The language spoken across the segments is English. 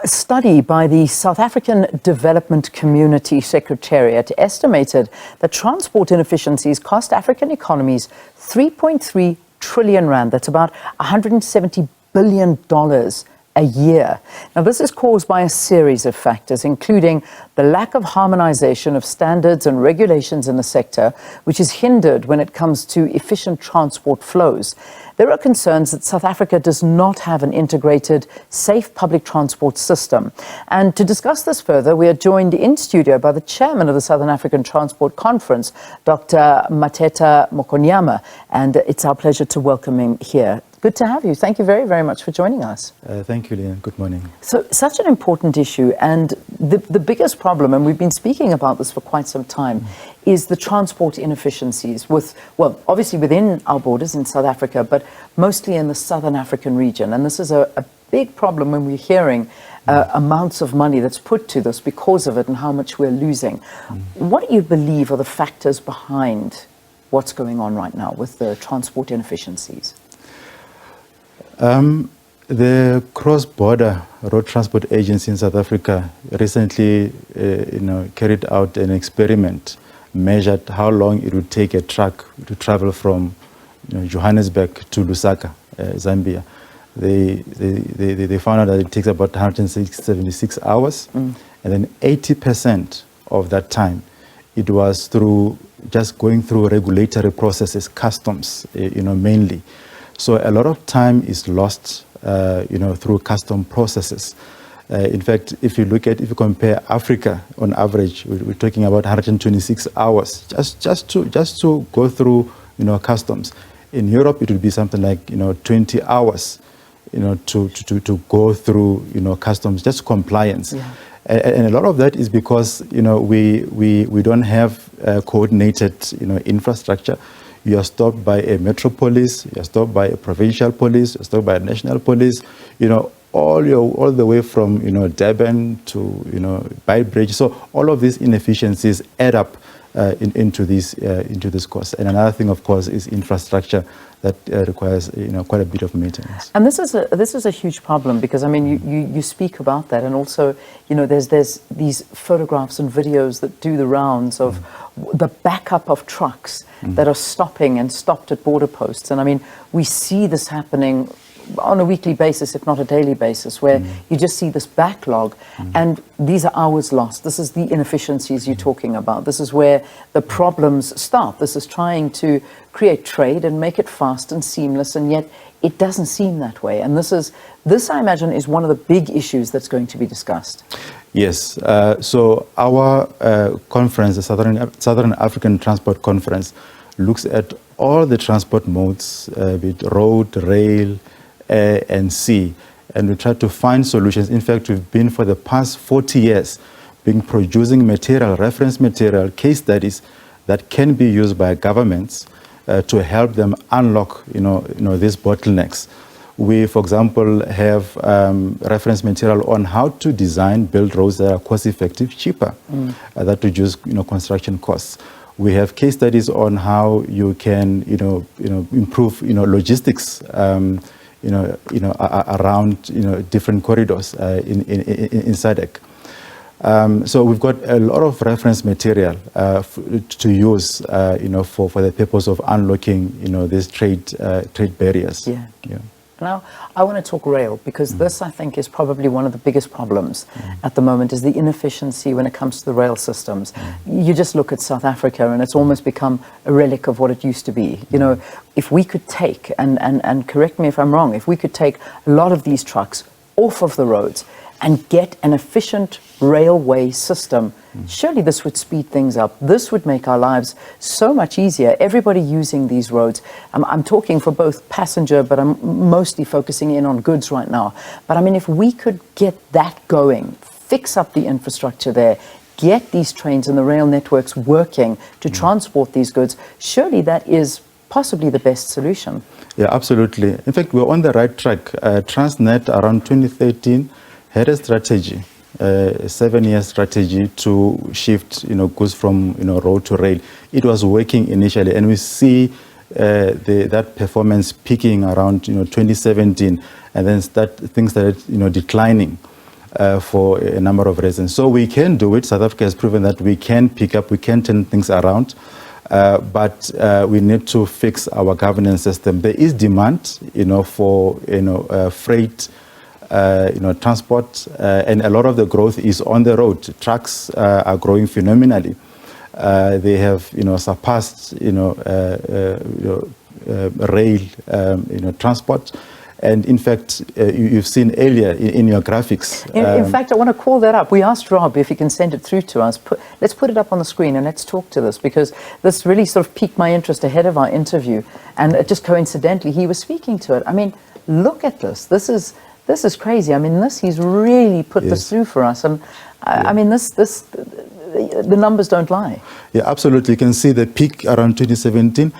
A study by the South African Development Community Secretariat estimated that transport inefficiencies cost African economies 3.3 trillion rand. That's about $170 billion a year. Now, this is caused by a series of factors, including the lack of harmonization of standards and regulations in the sector, which is hindered when it comes to efficient transport flows. There are concerns that South Africa does not have an integrated, safe public transport system. And to discuss this further, we are joined in studio by the chairman of the Southern African Transport Conference, Dr. Mathetha Mokonyama. And it's our pleasure to welcome him here. Good to have you. Thank you very, very much for joining us. Thank you, Leon. Good morning. So, such an important issue, and the biggest problem, and we've been speaking about this for quite some time, is the transport inefficiencies with, well, obviously within our borders in South Africa, but mostly in the Southern African region. And this is a big problem when we're hearing amounts of money that's put to this because of it and how much we're losing. What do you believe are the factors behind what's going on right now with the transport inefficiencies? The cross-border road transport agency in South Africa recently, carried out an experiment, measured how long it would take a truck to travel from Johannesburg to Lusaka, Zambia. They found out that it takes about 176 hours, and then 80% of that time, it was through just going through regulatory processes, customs, mainly. So a lot of time is lost, through custom processes. In fact, if you compare Africa, on average, we're talking about 126 hours just to go through, customs. In Europe, it would be something like, 20 hours, to go through, customs, just compliance. Yeah. And a lot of that is because, we don't have coordinated, infrastructure. You are stopped by a metro police, you are stopped by a provincial police, you are stopped by a national police, all the way from, Durban to, Beitbridge. So all of these inefficiencies add up into this cost. And another thing, of course, is infrastructure that requires, quite a bit of maintenance. And this is a huge problem because, I mean, you speak about that, and also, there's these photographs and videos that do the rounds of the backup of trucks that are stopping and stopped at border posts. And I mean, we see this happening on a weekly basis, if not a daily basis, where you just see this backlog, and these are hours lost. This is the inefficiencies you're talking about. This is where the problems start. This is trying to create trade and make it fast and seamless, and yet it doesn't seem that way. And this, I imagine, is one of the big issues that's going to be discussed. Yes. So our conference, the Southern African Transport Conference, looks at all the transport modes, be it road, rail, air, and sea. And we try to find solutions. In fact, we've been for the past 40 years producing material, reference material, case studies that can be used by governments to help them unlock, these bottlenecks. We, for example, have reference material on how to build roads that are cost-effective, cheaper, that reduce, construction costs. We have case studies on how you can, improve, logistics, around, different corridors in SADC. So we've got a lot of reference material to use, for the purpose of unlocking, these trade barriers. Yeah. Now, I want to talk rail, because this, I think, is probably one of the biggest problems at the moment, is the inefficiency when it comes to the rail systems. You just look at South Africa, and it's almost become a relic of what it used to be. If we could take, and correct me if I'm wrong, if we could take a lot of these trucks off of the roads and get an efficient railway system, surely this would speed things up. This would make our lives so much easier. Everybody using these roads, I'm talking for both passenger, but I'm mostly focusing in on goods right now. But I mean, if we could get that going, fix up the infrastructure there, get these trains and the rail networks working to transport these goods, surely that is possibly the best solution. Yeah, absolutely. In fact, we're on the right track. Transnet around 2013 had a strategy, a 7-year strategy to shift, goods from, road to rail. It was working initially, and we see that performance peaking around, 2017, and then things started, declining. for a number of reasons. So we can do it. South Africa has proven that we can pick up, we can turn things around, but we need to fix our governance system. There is demand, for freight, transport, and a lot of the growth is on the road. Trucks are growing phenomenally. They have, surpassed, rail, transport. And in fact, you've seen earlier in your graphics. In fact, I want to call that up. We asked Rob if he can send it through to us. Let's put it up on the screen and let's talk to this, because this really sort of piqued my interest ahead of our interview. And just coincidentally, he was speaking to it. I mean, look at this. This is crazy. I mean, he's really put this through for us. And I mean, the numbers don't lie. Yeah, absolutely. You can see the peak around 2017.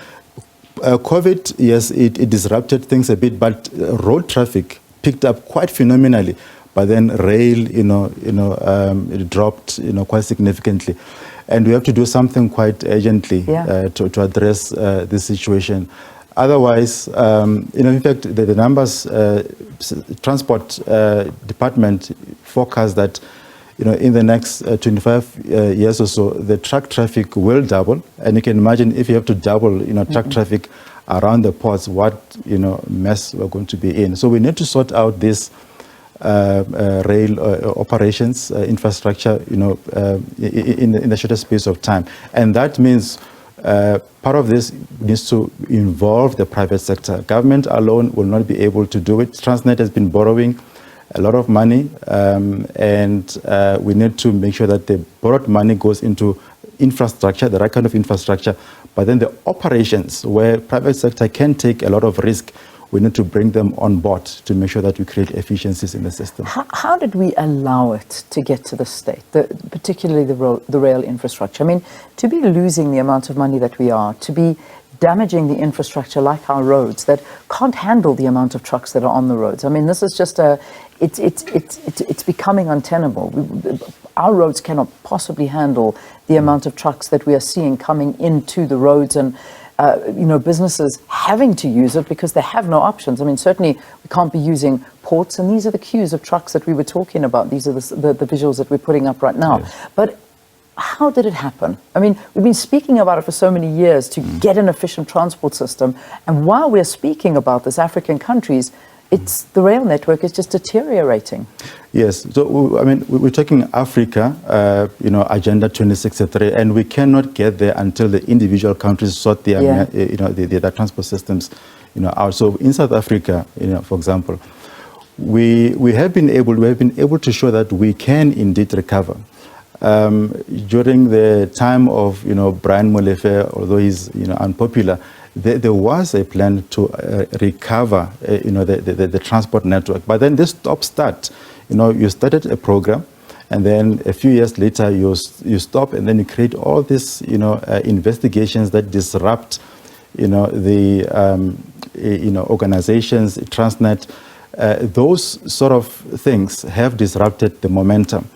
COVID, yes, it disrupted things a bit, but road traffic picked up quite phenomenally. But then rail, it dropped, quite significantly. And we have to do something quite urgently to address this situation. Otherwise, in fact, the numbers, Transport Department forecast that, in the next 25 years or so, the truck traffic will double. And you can imagine if you have to double, truck traffic around the ports, what, mess we're going to be in. So we need to sort out this rail operations infrastructure, in the shortest space of time. And that means part of this needs to involve the private sector. Government alone will not be able to do it. Transnet has been borrowing a lot of money, and we need to make sure that the borrowed money goes into infrastructure, the right kind of infrastructure, but then the operations where private sector can take a lot of risk, we need to bring them on board to make sure that we create efficiencies in the system. How did we allow it to get to this state, particularly the rail infrastructure? I mean, to be losing the amount of money that we are, to be damaging the infrastructure like our roads that can't handle the amount of trucks that are on the roads. I mean, this is just it's becoming untenable. Our roads cannot possibly handle the amount of trucks that we are seeing coming into the roads, and businesses having to use it because they have no options. I mean, certainly we can't be using ports, and these are the queues of trucks that we were talking about. These are the visuals that we're putting up right now. Yes. But how did it happen? I mean, we've been speaking about it for so many years to get an efficient transport system. And while we're speaking about this, African countries, the rail network is just deteriorating. Yes. So, I mean, we're talking Africa, Agenda 2063, and we cannot get there until the individual countries sort their, their transport systems, out. So in South Africa, for example, we have been able to show that we can indeed recover. During the time of Brian Molefe, although he's unpopular, there was a plan to recover the transport network. But then this stop-start, you started a program, and then a few years later you stop, and then you create all these investigations that disrupt the organizations, Transnet. Those sort of things have disrupted the momentum.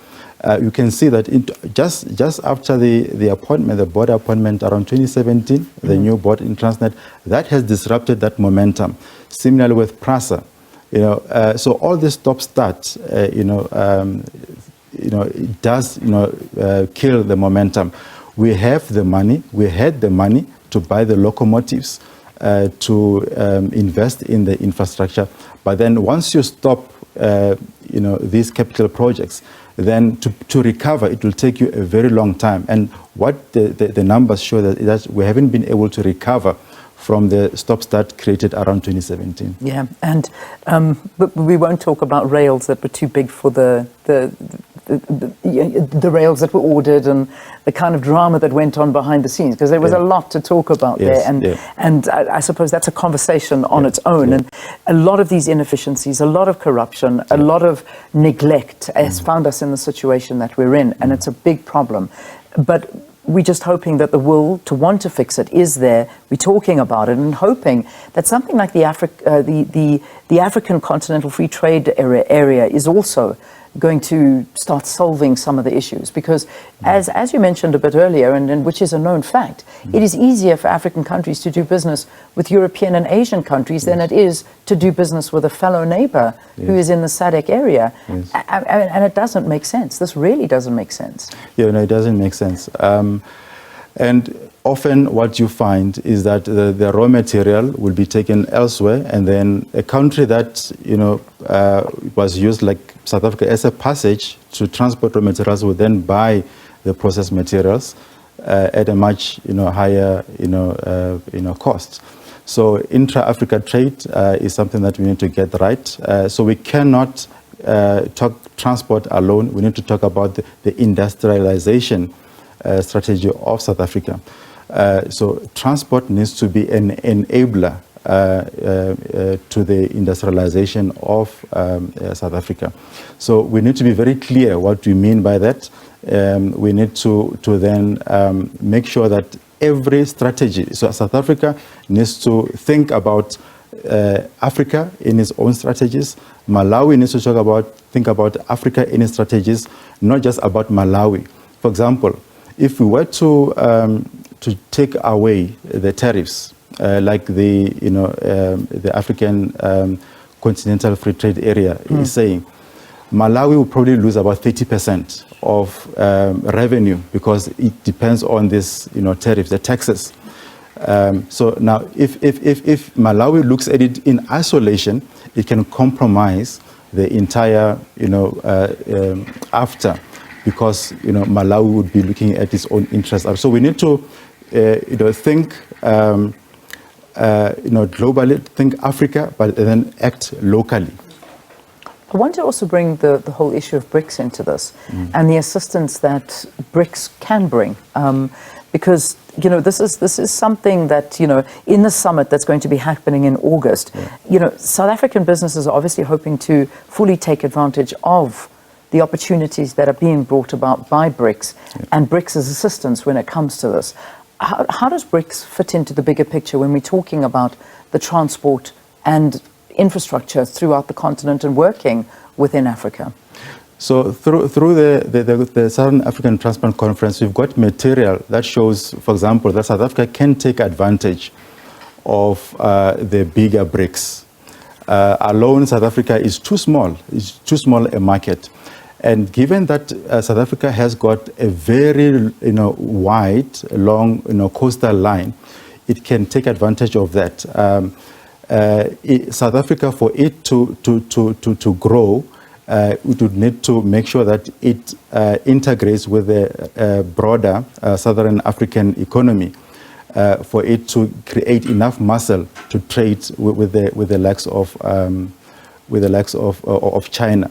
You can see that just after the appointment, the board appointment around 2017, the new board in Transnet, that has disrupted that momentum. Similarly with PRASA, so all this stop-start, it does, kill the momentum. We have the money, we had the money to buy the locomotives, to invest in the infrastructure, but then once you stop, these capital projects, then to recover, it will take you a very long time. And what the numbers show that we haven't been able to recover from the stop-start created around 2017. Yeah, and but we won't talk about rails that were too big for the rails that were ordered and the kind of drama that went on behind the scenes, because there was a lot to talk about there. And I suppose that's a conversation on its own. And a lot of these inefficiencies, a lot of corruption, a lot of neglect has found us in the situation that we're in. And it's a big problem. But we're just hoping that the will to want to fix it is there. We're talking about it and hoping that something like the African Continental Free Trade area is also going to start solving some of the issues? Because as you mentioned a bit earlier, and which is a known fact, it is easier for African countries to do business with European and Asian countries than it is to do business with a fellow neighbor who is in the SADC area. And it doesn't make sense. This really doesn't make sense. Yeah, no, it doesn't make sense. And often what you find is that the raw material will be taken elsewhere, and then a country that, was used like South Africa as a passage to transport raw materials will then buy the processed materials at a much, higher, cost. So intra-Africa trade is something that we need to get right. So we cannot talk transport alone. We need to talk about the industrialization strategy of South Africa. So transport needs to be an enabler to the industrialization of South Africa. So we need to be very clear what we mean by that. We need to then make sure that every strategy, so South Africa needs to think about Africa in its own strategies. Malawi needs to think about Africa in its strategies, not just about Malawi. For example, if we were to take away the tariffs, like the African Continental Free Trade Area is saying, Malawi will probably lose about 30% of revenue because it depends on this, tariffs, the taxes. So now, if Malawi looks at it in isolation, it can compromise the entire, after, because Malawi would be looking at its own interests. So we need to, think, globally, think Africa, but then act locally. I want to also bring the whole issue of BRICS into this and the assistance that BRICS can bring. Because, this is something that, in the summit that's going to be happening in August, South African businesses are obviously hoping to fully take advantage of the opportunities that are being brought about by BRICS and BRICS' assistance when it comes to this. How does BRICS fit into the bigger picture when we're talking about the transport and infrastructure throughout the continent and working within Africa? So through the Southern African Transport Conference, we've got material that shows, for example, that South Africa can take advantage of the bigger BRICS. Alone, South Africa is too small. It's too small a market. And given that South Africa has got a very, wide, long, coastal line, it can take advantage of that. South Africa, for it to grow, it would need to make sure that it integrates with the broader Southern African economy for it to create enough muscle to trade with the likes of China.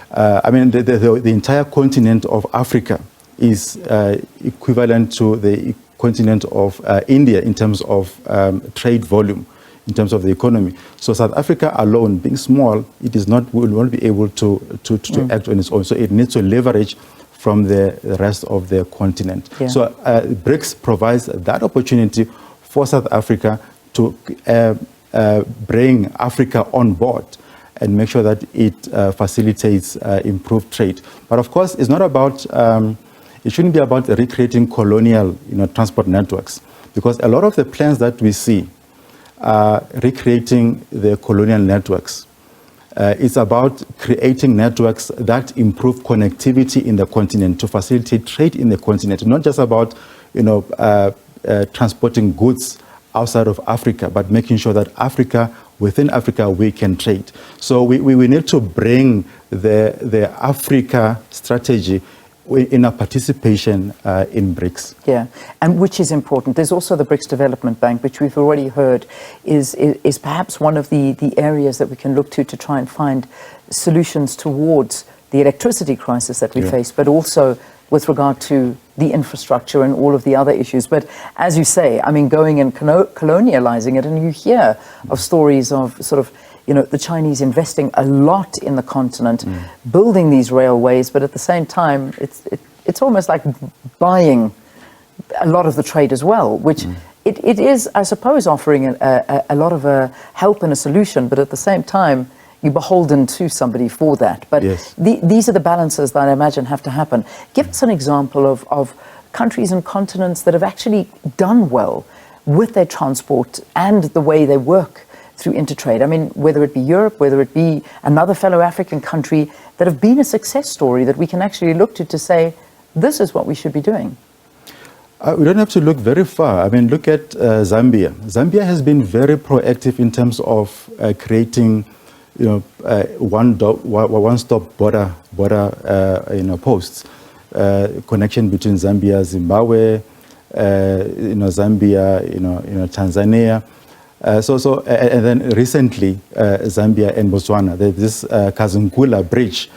The entire continent of Africa is equivalent to the continent of India in terms of trade volume, in terms of the economy. So South Africa alone, being small, will not be able to act on its own. So it needs to leverage from the rest of the continent. Yeah. So BRICS provides that opportunity for South Africa to bring Africa on board and make sure that it facilitates improved trade. But of course, it's not about, it shouldn't be about recreating colonial transport networks, because a lot of the plans that we see are recreating the colonial networks. It's about creating networks that improve connectivity in the continent to facilitate trade in the continent, not just about transporting goods outside of Africa, but making sure that within Africa, we can trade. So we need to bring the Africa strategy in a participation in BRICS. Yeah, and which is important. There's also the BRICS Development Bank, which we've already heard is perhaps one of the areas that we can look to try and find solutions towards the electricity crisis that we face, but also with regard to the infrastructure and all of the other issues. But as you say, going and colonializing it, and you hear of stories of sort of, the Chinese investing a lot in the continent, building these railways, but at the same time, it's almost like buying a lot of the trade as well, which it is, I suppose, offering a lot of help and a solution, but at the same time, you're beholden to somebody for that. But Yes. these are the balances that I imagine have to happen. Give us an example of countries and continents that have actually done well with their transport and the way they work through intertrade. I mean, whether it be Europe, whether it be another fellow African country, that have been a success story that we can actually look to say, this is what we should be doing. We don't have to look very far. I mean, look at Zambia. Zambia has been very proactive in terms of creating, one-stop border posts, connection between Zambia, Zimbabwe, Zambia, Tanzania. And then recently, Zambia and Botswana, this Kazungula bridge.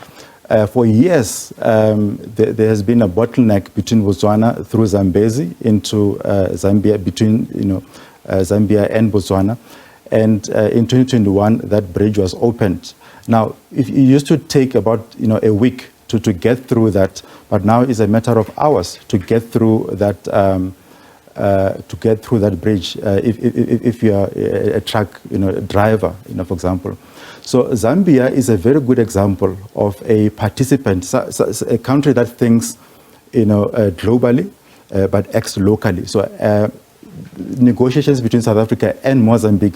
For years, there has been a bottleneck between Botswana through Zambezi into Zambia, between Zambia and Botswana. And in 2021, that bridge was opened. Now, it used to take about a week to get through that, but now it's a matter of hours to get through that. Bridge, if you are a truck driver, for example. So Zambia is a very good example of a participant, a country that thinks globally but acts locally. So negotiations between South Africa and Mozambique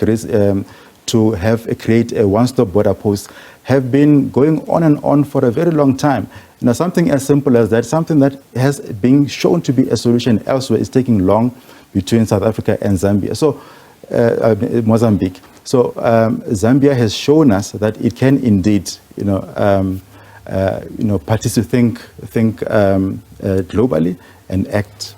to create a one-stop border post have been going on and on for a very long time. Now, something as simple as that, something that has been shown to be a solution elsewhere, is taking long between South Africa and Zambia. So, Mozambique. So, Zambia has shown us that it can indeed, participate, think globally and act,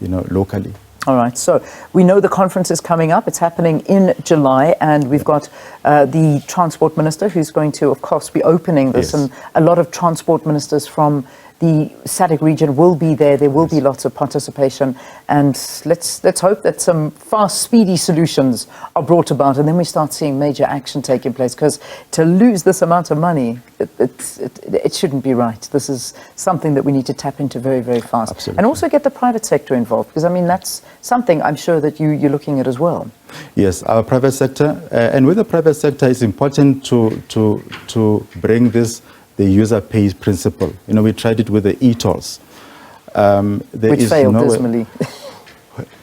locally. All right, so we know the conference is coming up. It's happening in July, and we've got the transport minister who's going to, of course, be opening this. Yes. And a lot of transport ministers from the SADC region will be there. There will be lots of participation, and let's hope that some fast, speedy solutions are brought about, and then we start seeing major action taking place. Because to lose this amount of money, it shouldn't be right. This is something that we need to tap into very, very fast. Absolutely. And also get the private sector involved, because I mean that's something I'm sure that you're looking at as well. Yes, our private sector, and with the private sector, it's important to bring the user pays principle. We tried it with the e-tolls. Which failed dismally.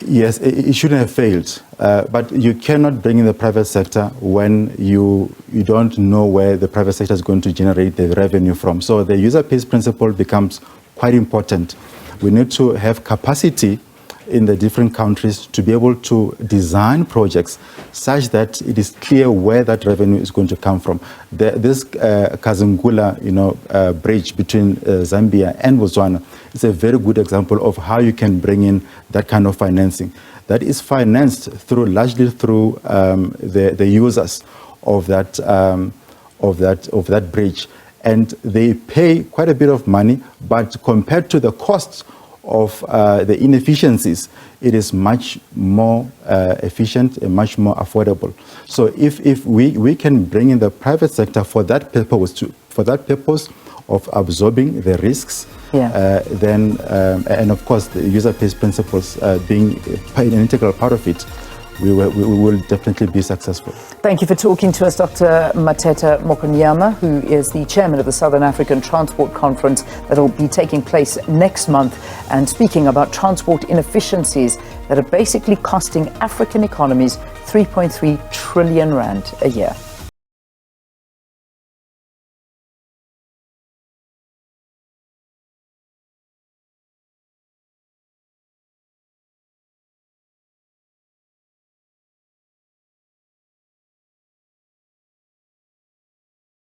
Yes, it shouldn't have failed. But you cannot bring in the private sector when you don't know where the private sector is going to generate the revenue from. So the user pays principle becomes quite important. We need to have capacity in the different countries to be able to design projects such that it is clear where that revenue is going to come from. This Kazungula, bridge between Zambia and Botswana is a very good example of how you can bring in that kind of financing. That is financed largely through the users of that bridge, and they pay quite a bit of money, but compared to the costs of the inefficiencies, it is much more efficient and much more affordable. So if we can bring in the private sector for that purpose of absorbing the risks, then and of course the user pays principles being an integral part of it, we will definitely be successful. Thank you for talking to us, Dr. Mathetha Mokonyama, who is the chairman of the Southern African Transport Conference that will be taking place next month, and speaking about transport inefficiencies that are basically costing African economies 3.3 trillion rand a year.